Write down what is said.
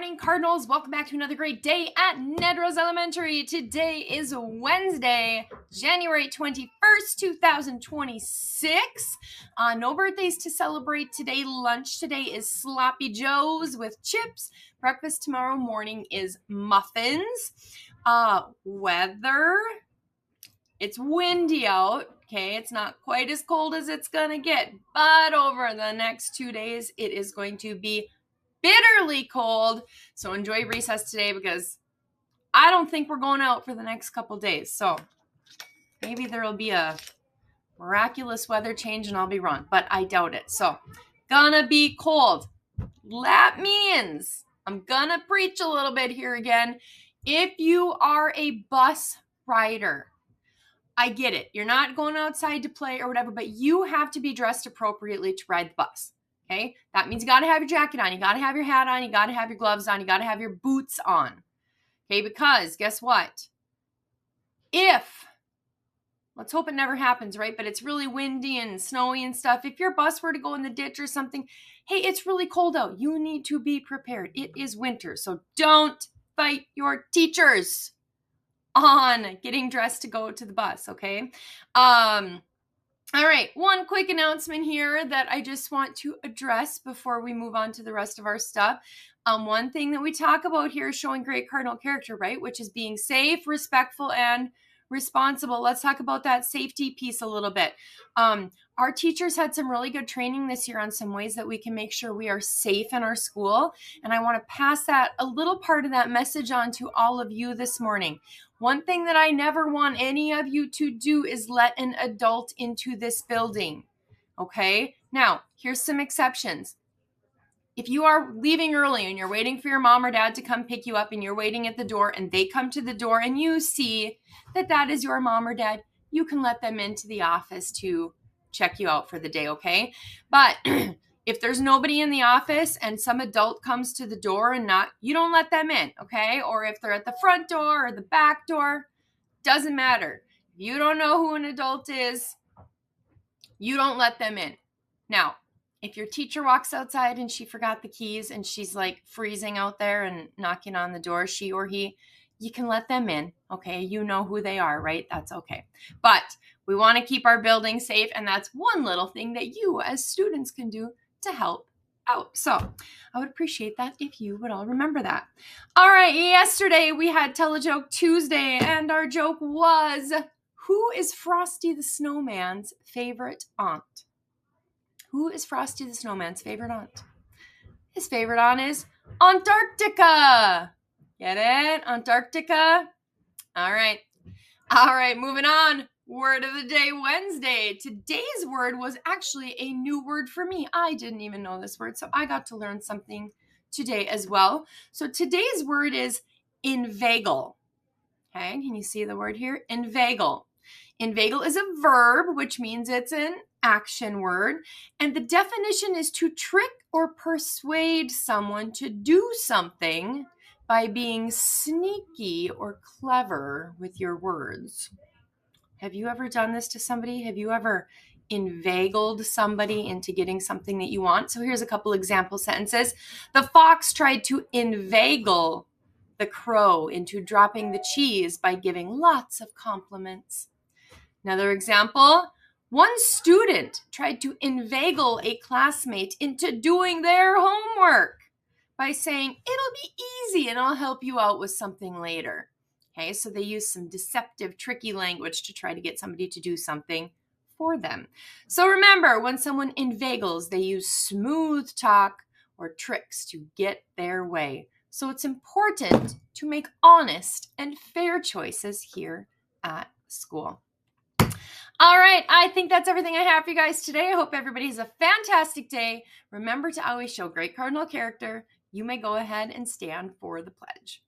morning, Cardinals. Welcome back to another great day at Ned Rose Elementary. Today is Wednesday, January 21st, 2026. No birthdays to celebrate today. Lunch today is Sloppy Joe's with chips. Breakfast tomorrow morning is muffins. Weather, it's windy out. Okay, it's not quite as cold as it's going to get, but over the next 2 days, it is going to be bitterly cold. So enjoy recess today because I don't think we're going out for the next couple days. So maybe there will be a miraculous weather change and I'll be wrong, but I doubt it. So gonna be cold. That means I'm gonna preach a little bit here again. If you are a bus rider, I get it. You're not going outside to play or whatever, but you have to be dressed appropriately to ride the bus. Okay, that means you got to have your jacket on, you got to have your hat on, you got to have your gloves on, you got to have your boots on. Okay, because guess what? Let's hope it never happens, right? But it's really windy and snowy and stuff. If your bus were to go in the ditch or something, hey, it's really cold out. You need to be prepared. It is winter, so don't fight your teachers on getting dressed to go to the bus, okay? All right, one quick announcement here that I just want to address before we move on to the rest of our stuff. One thing that we talk about here is showing great cardinal character, right? Which is being safe, respectful, and responsible. Let's talk about that safety piece a little bit. Our teachers had some really good training this year on some ways that we can make sure we are safe in our school. And I want to pass a little part of that message on to all of you this morning. One thing that I never want any of you to do is let an adult into this building. Okay? Now, here's some exceptions. If you are leaving early and you're waiting for your mom or dad to come pick you up and you're waiting at the door and they come to the door and you see that is your mom or dad, you can let them into the office to check you out for the day, okay? But if there's nobody in the office and some adult comes to the door and you don't let them in, okay? Or if they're at the front door or the back door, doesn't matter. If you don't know who an adult is, you don't let them in. Now, if your teacher walks outside and she forgot the keys and she's like freezing out there and knocking on the door, she or he, you can let them in, okay? You know who they are, right? That's okay. But we want to keep our building safe, and that's one little thing that you as students can do to help out. So I would appreciate that if you would all remember that. All right, yesterday we had Tell a Joke Tuesday, and our joke was, who is Frosty the Snowman's favorite aunt? Who is Frosty the Snowman's favorite aunt? His favorite aunt is Antarctica. Get it? Antarctica? All right, moving on. Word of the day Wednesday. Today's word was actually a new word for me. I didn't even know this word, so I got to learn something today as well. So today's word is inveigle. Okay, can you see the word here? Inveigle. Inveigle is a verb, which means it's an action word. And the definition is to trick or persuade someone to do something by being sneaky or clever with your words. Have you ever done this to somebody? Have you ever inveigled somebody into getting something that you want? So here's a couple example sentences. The fox tried to inveigle the crow into dropping the cheese by giving lots of compliments. Another example, one student tried to inveigle a classmate into doing their homework by saying, it'll be easy and I'll help you out with something later. Okay, so they use some deceptive, tricky language to try to get somebody to do something for them. So remember, when someone inveigles, they use smooth talk or tricks to get their way. So it's important to make honest and fair choices here at school. All right, I think that's everything I have for you guys today. I hope everybody has a fantastic day. Remember to always show great cardinal character. You may go ahead and stand for the pledge.